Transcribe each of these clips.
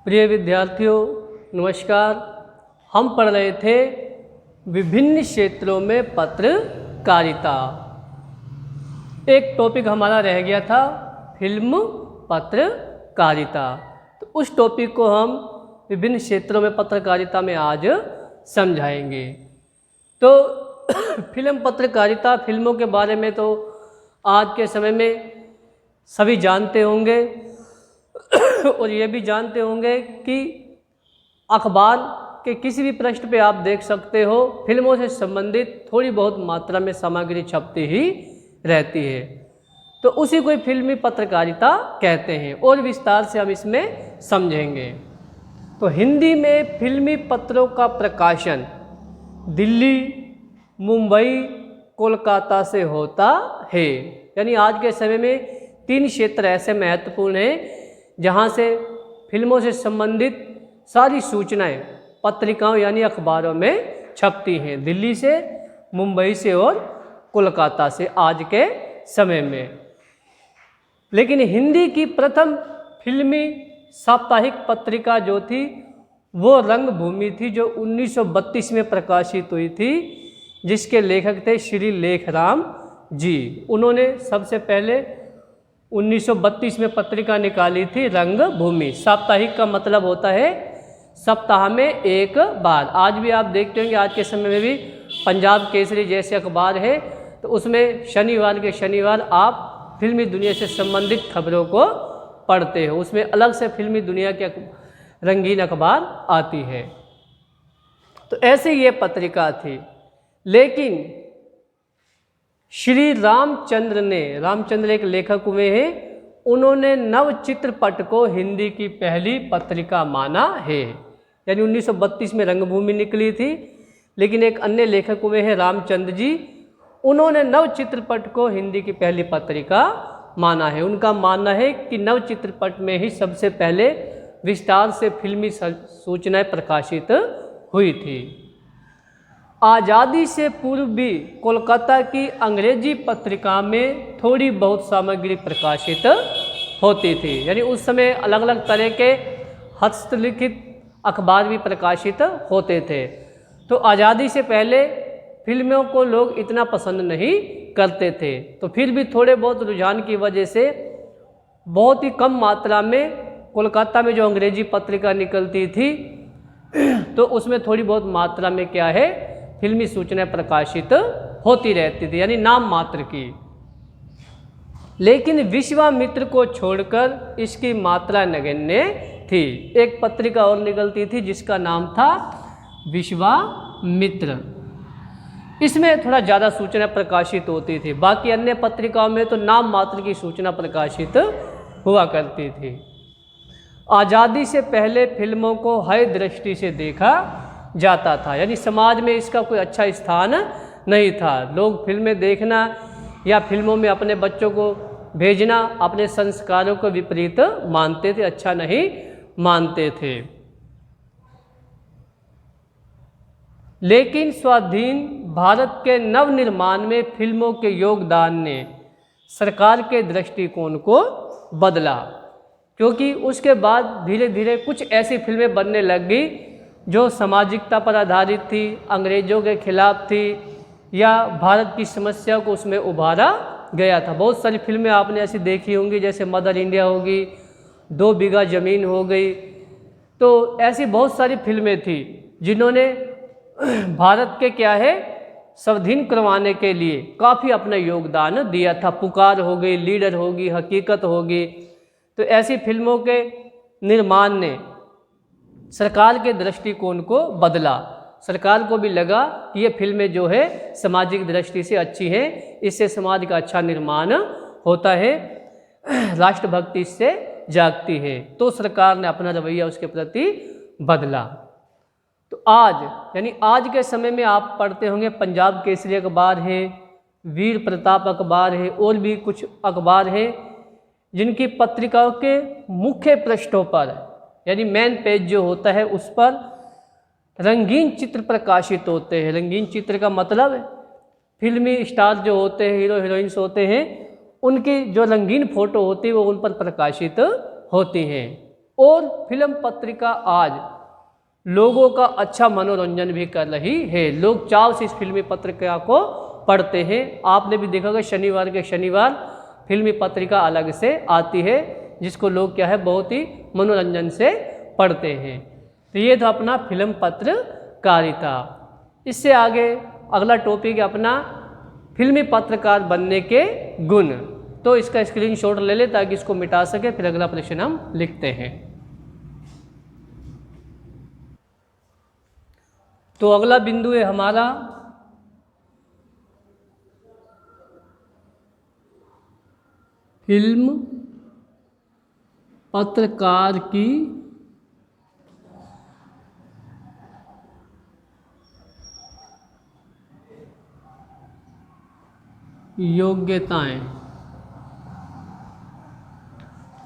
प्रिय विद्यार्थियों नमस्कार। हम पढ़ रहे थे विभिन्न क्षेत्रों में पत्रकारिता। एक टॉपिक हमारा रह गया था फिल्म पत्रकारिता। तो उस टॉपिक को हम विभिन्न क्षेत्रों में पत्रकारिता में आज समझाएंगे। तो फिल्म पत्रकारिता, फिल्मों के बारे में तो आज के समय में सभी जानते होंगे और ये भी जानते होंगे कि अखबार के किसी भी पृष्ठ पे आप देख सकते हो फिल्मों से संबंधित थोड़ी बहुत मात्रा में सामग्री छपती ही रहती है। तो उसी को फिल्मी पत्रकारिता कहते हैं और विस्तार से हम इसमें समझेंगे। तो हिंदी में फिल्मी पत्रों का प्रकाशन दिल्ली, मुंबई, कोलकाता से होता है। यानी आज के समय में 3 क्षेत्र ऐसे महत्वपूर्ण हैं जहाँ से फिल्मों से संबंधित सारी सूचनाएं पत्रिकाओं यानी अखबारों में छपती हैं। दिल्ली से, मुंबई से और कोलकाता से आज के समय में। लेकिन हिंदी की प्रथम फिल्मी साप्ताहिक पत्रिका जो थी वो रंगभूमि थी, जो 1932 में प्रकाशित हुई थी, जिसके लेखक थे श्री लेखराम जी। उन्होंने सबसे पहले 1932 में पत्रिका निकाली थी रंगभूमि। साप्ताहिक का मतलब होता है सप्ताह में एक बार। आज भी आप देखते होंगे, आज के समय में भी पंजाब केसरी जैसे अखबार है तो उसमें शनिवार के शनिवार आप फिल्मी दुनिया से संबंधित खबरों को पढ़ते हो। उसमें अलग से फिल्मी दुनिया के रंगीन अखबार आती है। तो ऐसे ये पत्रिका थी। लेकिन श्री रामचंद्र एक लेखक हुए हैं, उन्होंने नव चित्रपट को हिंदी की पहली पत्रिका माना है। यानी 1932 में रंगभूमि निकली थी, लेकिन एक अन्य लेखक हुए हैं रामचंद्र जी, उन्होंने नव चित्रपट को हिंदी की पहली पत्रिका माना है। उनका मानना है कि नव चित्रपट में ही सबसे पहले विस्तार से फिल्मी सूचनाएं प्रकाशित हुई थी। आज़ादी से पूर्व भी कोलकाता की अंग्रेजी पत्रिका में थोड़ी बहुत सामग्री प्रकाशित होती थी। यानी उस समय अलग अलग तरह के हस्तलिखित अखबार भी प्रकाशित होते थे। तो आज़ादी से पहले फिल्मों को लोग इतना पसंद नहीं करते थे, तो फिर भी थोड़े बहुत रुझान की वजह से बहुत ही कम मात्रा में कोलकाता में जो अंग्रेजी पत्रिका निकलती थी तो उसमें थोड़ी बहुत मात्रा में क्या है फिल्मी सूचनाएं प्रकाशित होती रहती थी, यानी नाम मात्र की। लेकिन विश्वामित्र को छोड़कर इसकी मात्रा नगण्य थी। एक पत्रिका और निकलती थी जिसका नाम था विश्वामित्र। इसमें थोड़ा ज़्यादा सूचना प्रकाशित होती थी। बाकी अन्य पत्रिकाओं में तो नाम मात्र की सूचना प्रकाशित हुआ करती थी। आज़ादी से पहले फिल्मों को हय दृष्टि से देखा जाता था, यानी समाज में इसका कोई अच्छा स्थान नहीं था। लोग फिल्में देखना या फिल्मों में अपने बच्चों को भेजना अपने संस्कारों को विपरीत मानते थे, अच्छा नहीं मानते थे। लेकिन स्वाधीन भारत के नवनिर्माण में फिल्मों के योगदान ने सरकार के दृष्टिकोण को बदला, क्योंकि उसके बाद धीरे धीरे कुछ ऐसी फिल्में बनने लग गई जो सामाजिकता पर आधारित थी, अंग्रेजों के खिलाफ थी, या भारत की समस्या को उसमें उभारा गया था। बहुत सारी फिल्में आपने ऐसी देखी होंगी, जैसे मदर इंडिया होगी, 2 बीघा ज़मीन हो गई। तो ऐसी बहुत सारी फिल्में थी जिन्होंने भारत के क्या है स्वाधीन करवाने के लिए काफ़ी अपना योगदान दिया था। पुकार हो गई, लीडर होगी, हकीकत होगी। तो ऐसी फिल्मों के निर्माण ने सरकार के दृष्टिकोण को बदला। सरकार को भी लगा कि ये फिल्में जो है सामाजिक दृष्टि से अच्छी हैं, इससे समाज का अच्छा निर्माण होता है, राष्ट्रभक्ति इससे जागती है। तो सरकार ने अपना रवैया उसके प्रति बदला। तो आज यानी आज के समय में आप पढ़ते होंगे पंजाब केसरी अखबार है, वीर प्रताप अखबार है, और भी कुछ अखबार हैं जिनकी पत्रिकाओं के मुख्य पृष्ठों पर यानी मेन पेज जो होता है उस पर रंगीन चित्र प्रकाशित होते हैं। रंगीन चित्र का मतलब फिल्मी स्टार जो होते हैं, हीरो हीरोइंस होते हैं, उनकी जो रंगीन फोटो होती है वो उन पर प्रकाशित होती हैं। और फिल्म पत्रिका आज लोगों का अच्छा मनोरंजन भी कर रही है। लोग चाव से इस फिल्मी पत्रिका को पढ़ते हैं। आपने भी देखा होगा शनिवार के शनिवार फिल्मी पत्रिका अलग से आती है, जिसको लोग क्या है बहुत ही मनोरंजन से पढ़ते हैं। तो ये था अपना फिल्म पत्रकारिता। इससे आगे अगला टॉपिक है अपना फिल्मी पत्रकार बनने के गुण। तो इसका स्क्रीनशॉट ले ले ताकि इसको मिटा सके, फिर अगला प्रश्न हम लिखते हैं। तो अगला बिंदु है हमारा फिल्म पत्रकार की योग्यताएं।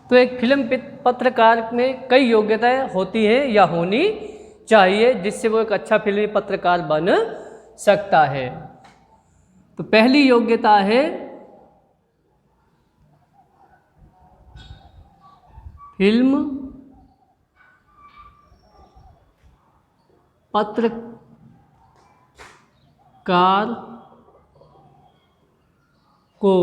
तो एक फिल्म पत्रकार में कई योग्यताएं होती हैं या होनी चाहिए, जिससे वो एक अच्छा फिल्मी पत्रकार बन सकता है। तो पहली योग्यता है फिल्म पत्रकार को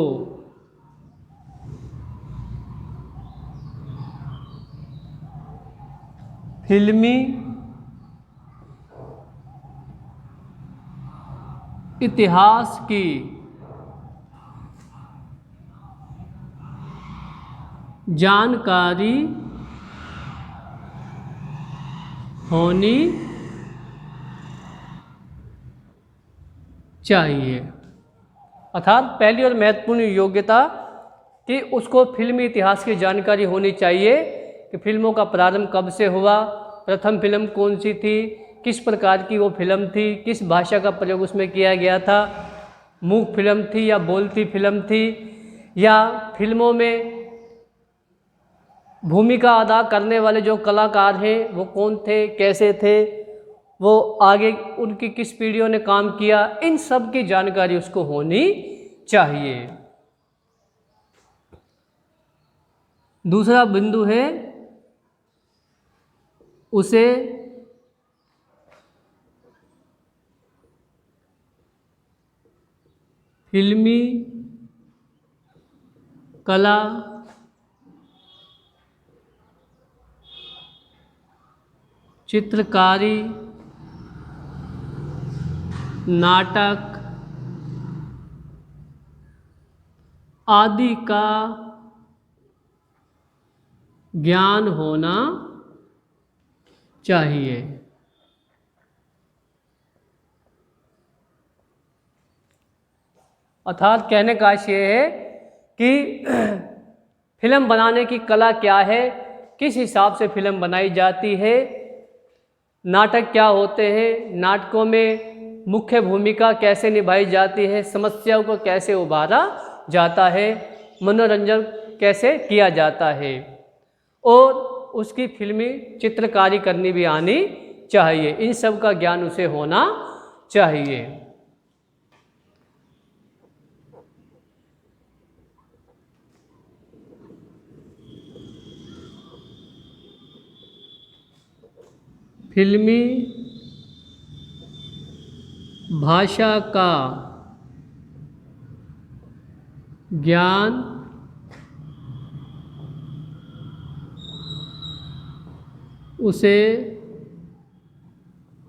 फिल्मी इतिहास की जानकारी होनी चाहिए। अर्थात पहली और महत्वपूर्ण योग्यता कि उसको फिल्मी इतिहास की जानकारी होनी चाहिए कि फिल्मों का प्रारंभ कब से हुआ, प्रथम फिल्म कौन सी थी, किस प्रकार की वो फिल्म थी, किस भाषा का प्रयोग उसमें किया गया था, मूक फिल्म थी या बोलती फिल्म थी, या फिल्मों में भूमिका अदा करने वाले जो कलाकार हैं वो कौन थे, कैसे थे, वो आगे उनकी किस पीढ़ियों ने काम किया, इन सब की जानकारी उसको होनी चाहिए। दूसरा बिंदु है उसे फिल्मी कला चित्रकारी, नाटक आदि का ज्ञान होना चाहिए। अर्थात कहने का आशय है कि फिल्म बनाने की कला क्या है, किस हिसाब से फिल्म बनाई जाती है, नाटक क्या होते हैं, नाटकों में मुख्य भूमिका कैसे निभाई जाती है, समस्याओं को कैसे उभारा जाता है, मनोरंजन कैसे किया जाता है, और उसकी फिल्मी चित्रकारी करनी भी आनी चाहिए। इन सब का ज्ञान उसे होना चाहिए। फिल्मी भाषा का ज्ञान उसे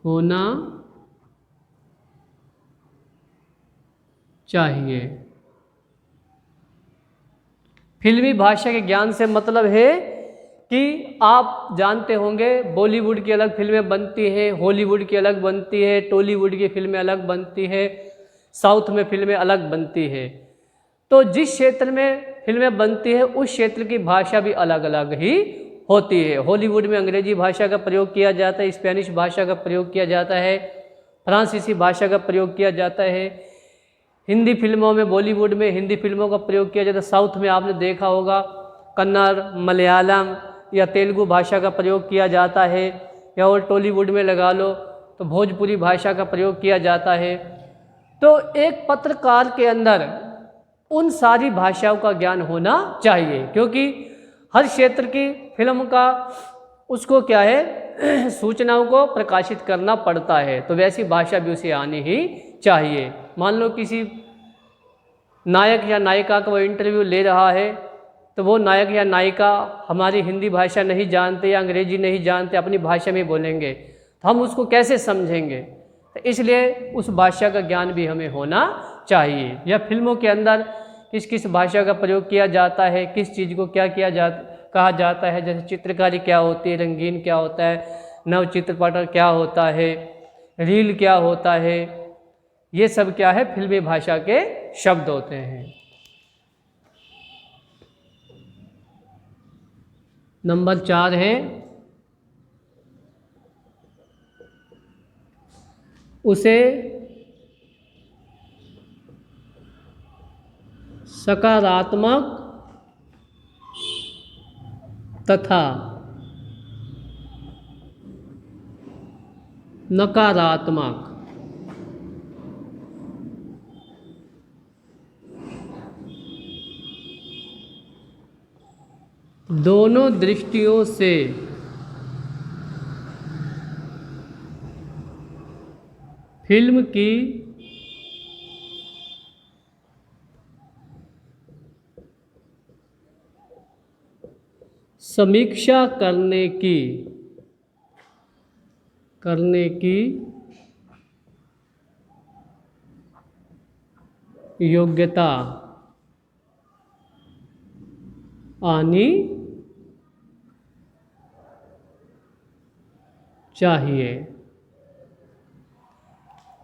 होना चाहिए। फिल्मी भाषा के ज्ञान से मतलब है कि आप जानते होंगे बॉलीवुड की अलग फिल्में बनती हैं, हॉलीवुड की अलग बनती है, टॉलीवुड की फिल्में अलग बनती है, साउथ में फिल्में अलग बनती है। तो जिस क्षेत्र में फिल्में बनती है उस क्षेत्र की भाषा भी अलग अलग ही होती है। हॉलीवुड में अंग्रेजी भाषा का प्रयोग किया जाता है, स्पेनिश भाषा का प्रयोग किया जाता है, फ्रांसीसी भाषा का प्रयोग किया जाता है। हिंदी फिल्मों में, बॉलीवुड में हिंदी फिल्मों का प्रयोग किया जाता है। साउथ में आपने देखा होगा कन्नड़, मलयालम या तेलुगु भाषा का प्रयोग किया जाता है, या और टॉलीवुड में लगा लो तो भोजपुरी भाषा का प्रयोग किया जाता है। तो एक पत्रकार के अंदर उन सारी भाषाओं का ज्ञान होना चाहिए, क्योंकि हर क्षेत्र की फिल्म का उसको क्या है सूचनाओं को प्रकाशित करना पड़ता है, तो वैसी भाषा भी उसे आनी ही चाहिए। मान लो किसी नायक या नायिका का वो इंटरव्यू ले रहा है, तो वो नायक या नायिका हमारी हिंदी भाषा नहीं जानते या अंग्रेजी नहीं जानते, अपनी भाषा में बोलेंगे, तो हम उसको कैसे समझेंगे? तो इसलिए उस भाषा का ज्ञान भी हमें होना चाहिए। या फिल्मों के अंदर किस किस भाषा का प्रयोग किया जाता है, किस चीज़ को क्या कहा जाता है, जैसे चित्रकारी क्या होती है, रंगीन क्या होता है, नव चित्रपट क्या होता है, रील क्या होता है, ये सब क्या है फिल्मी भाषा के शब्द होते हैं। नंबर 4 है उसे सकारात्मक तथा नकारात्मक दोनों दृष्टियों से फिल्म की समीक्षा करने की योग्यता आनी चाहिए।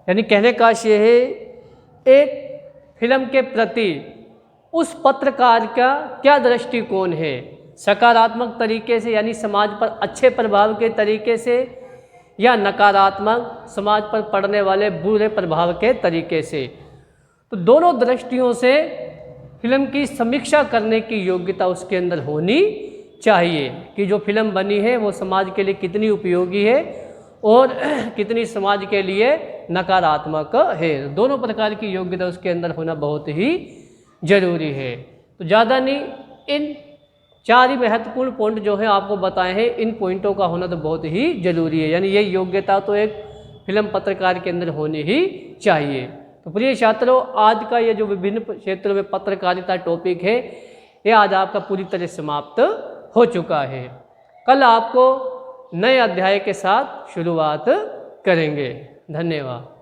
यानी कहने का ये है, एक फिल्म के प्रति उस पत्रकार का क्या दृष्टिकोण है, सकारात्मक तरीके से यानी समाज पर अच्छे प्रभाव के तरीके से, या नकारात्मक समाज पर पड़ने वाले बुरे प्रभाव के तरीके से। तो दोनों दृष्टियों से फिल्म की समीक्षा करने की योग्यता उसके अंदर होनी चाहिए कि जो फिल्म बनी है वो समाज के लिए कितनी उपयोगी है और कितनी समाज के लिए नकारात्मक है। दोनों प्रकार की योग्यता उसके अंदर होना बहुत ही जरूरी है। तो ज़्यादा नहीं, इन 4 ही महत्वपूर्ण पॉइंट जो है आपको बताए हैं, इन पॉइंटों का होना तो बहुत ही जरूरी है। यानी ये योग्यता तो एक फिल्म पत्रकार के अंदर होनी ही चाहिए। तो प्रिय छात्रों, आज का ये जो विभिन्न क्षेत्रों में पत्रकारिता टॉपिक है, ये आज आपका पूरी तरह समाप्त हो चुका है। कल आपको नए अध्याय के साथ शुरुआत करेंगे। धन्यवाद।